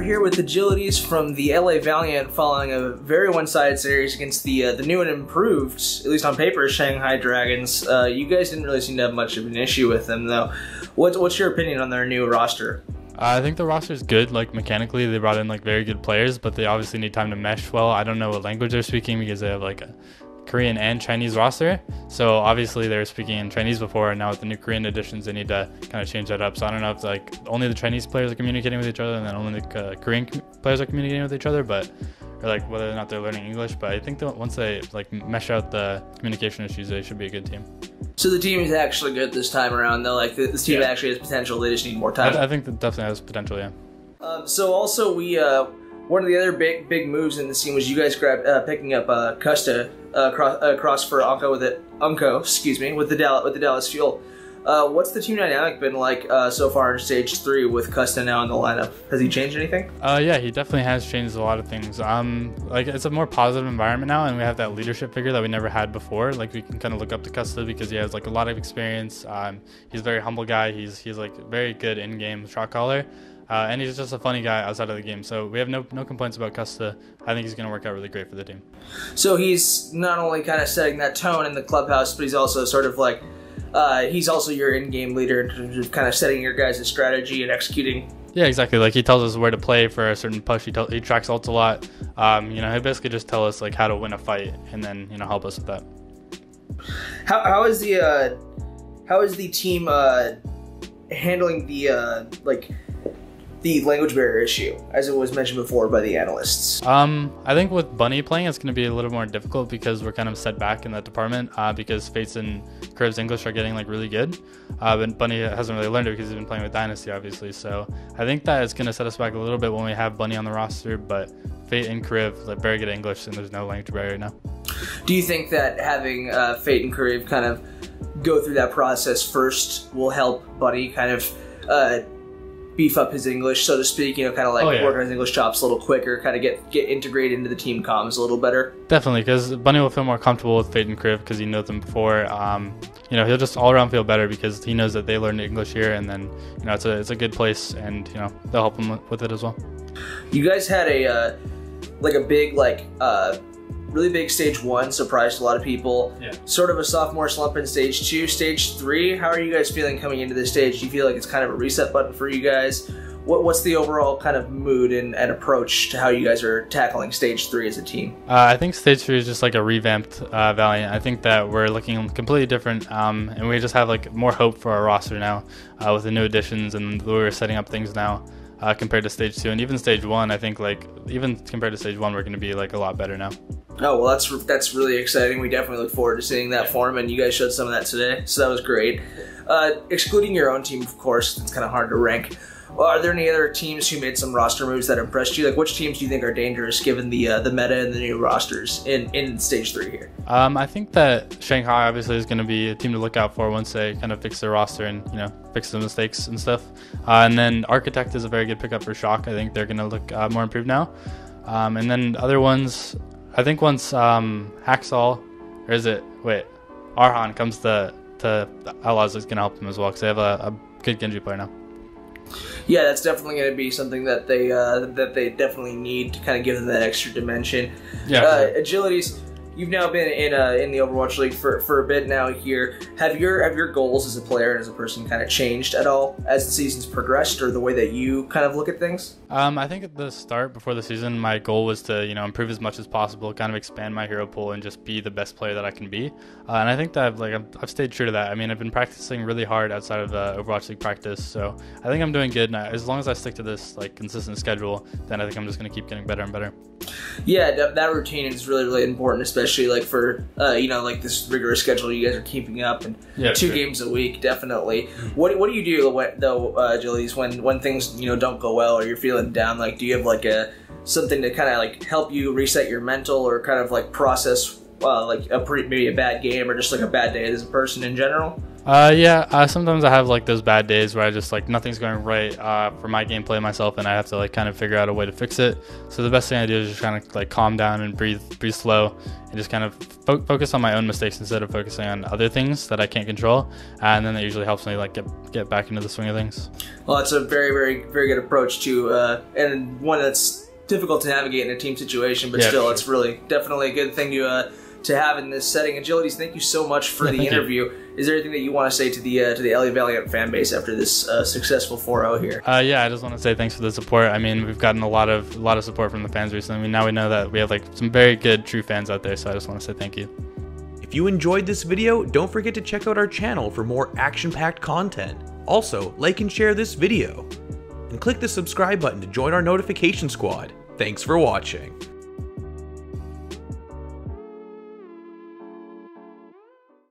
here with Agilities from the LA Valiant following a very one-sided series against the new and improved, at least on paper, Shanghai Dragons. You guys didn't really seem to have much of an issue with them, though. What's your opinion on their new roster? I think the roster is good. Like, mechanically, they brought in like very good players, but they obviously need time to mesh well. I don't know what language they're speaking because they have like a Korean and Chinese roster. So obviously they were speaking in Chinese before, and now with the new Korean additions, they need to kind of change that up. So I don't know if like only the Chinese players are communicating with each other, and then only the Korean players are communicating with each other, but or like whether or not they're learning English. But I think that once they like mesh out the communication issues, they should be a good team. So the team is actually good this time around, though. Like this team actually has potential. They just need more time. I think that definitely has potential. Yeah. So also we one of the other big moves in the scene was you guys picking up Custa across for Unco, excuse me, with the Dallas Fuel. What's the team dynamic been like so far in Stage 3 with Custa now in the lineup? Has he changed anything? Yeah, he definitely has changed a lot of things. Like it's a more positive environment now, and we have that leadership figure that we never had before. Like we can kind of look up to Custa because he has like a lot of experience. He's a very humble guy. He's like very good in-game shot caller. And he's just a funny guy outside of the game. So we have no complaints about Custa. I think he's going to work out really great for the team. So he's not only kind of setting that tone in the clubhouse, but he's also sort of like, he's also your in-game leader in terms of kind of setting your guys' strategy and executing. Yeah, exactly. Like he tells us where to play for a certain push. He tracks ults a lot. You know, he basically just tell us like how to win a fight and then, you know, help us with that. How is the team handling the language barrier issue, as it was mentioned before by the analysts? I think with Bunny playing, it's going to be a little more difficult because we're kind of set back in that department because Fates and Crib's English are getting like really good. But Bunny hasn't really learned it because he's been playing with Dynasty, obviously. So I think that it's going to set us back a little bit when we have Bunny on the roster, but Fate and Crib like very good at English, and there's no language barrier now. Do you think that having Fate and Crib kind of go through that process first will help Bunny kind of beef up his English, so to speak, you know, kind of like work on his English chops a little quicker, kind of get integrated into the team comms a little better? Definitely, because Bunny will feel more comfortable with Fate and Crib because he knows them before. You know, he'll just all around feel better because he knows that they learned English here, and then, you know, it's a good place, and, you know, they'll help him with it as well. You guys had a big really big Stage 1, surprised a lot of people. Yeah. Sort of a sophomore slump in Stage 2. Stage 3, how are you guys feeling coming into this stage? Do you feel like it's kind of a reset button for you guys? What's the overall kind of mood and approach to how you guys are tackling Stage 3 as a team? I think Stage 3 is just like a revamped Valiant. I think that we're looking completely different, and we just have like more hope for our roster now with the new additions and the way we're setting up things now. Compared to Stage 2 and even Stage 1, I think like even compared to Stage 1, we're going to be like a lot better now. Oh, well, that's really exciting. We definitely look forward to seeing that form, and you guys showed some of that today, so that was great. Excluding your own team, of course, it's kind of hard to rank. Are there any other teams who made some roster moves that impressed you? Like, which teams do you think are dangerous given the meta and the new rosters in Stage 3 here? I think that Shanghai obviously is going to be a team to look out for once they kind of fix their roster and, you know, fix the mistakes and stuff. And then Architect is a very good pickup for Shock. I think they're going to look more improved now. And then other ones, I think once Haxall, or is it, Arhan comes to Outlaws, is going to help them as well because they have a good Genji player now. Yeah, that's definitely going to be something that they definitely need to kind of give them that extra dimension. Yeah. Agilities, you've now been in the Overwatch League for a bit now here. Have your goals as a player and as a person kind of changed at all as the season's progressed, or the way that you kind of look at things? I think at the start, before the season, my goal was to, you know, improve as much as possible, kind of expand my hero pool and just be the best player that I can be. And I think that I've stayed true to that. I mean, I've been practicing really hard outside of Overwatch League practice, so I think I'm doing good. And as long as I stick to this like consistent schedule, then I think I'm just going to keep getting better and better. Yeah, that routine is really, really important, especially like for you know, like this rigorous schedule you guys are keeping up, and 2 games a week, definitely. What do you do though, Agilities, when things, you know, don't go well or you're feeling down? Like, do you have like something to kind of like help you reset your mental or kind of like process like maybe a bad game or just like a bad day as a person in general? Yeah, sometimes I have like those bad days where I just like nothing's going right for my gameplay myself, and I have to like kind of figure out a way to fix it. So the best thing I do is just kind of like calm down and breathe slow, and just kind of focus on my own mistakes instead of focusing on other things that I can't control. And then that usually helps me like get back into the swing of things. Well, it's a very, very, very good approach to, and one that's difficult to navigate in a team situation, but still, it's really definitely a good thing to have in this setting. Agilities, thank you so much for the interview. Is there anything that you want to say to the LA Valiant fan base after this successful 4-0 here? Yeah, I just want to say thanks for the support. I mean, we've gotten a lot of support from the fans recently. I mean, now we know that we have like some very good true fans out there, so I just want to say thank you. If you enjoyed this video, don't forget to check out our channel for more action-packed content. Also, like and share this video. And click the subscribe button to join our notification squad. Thanks for watching.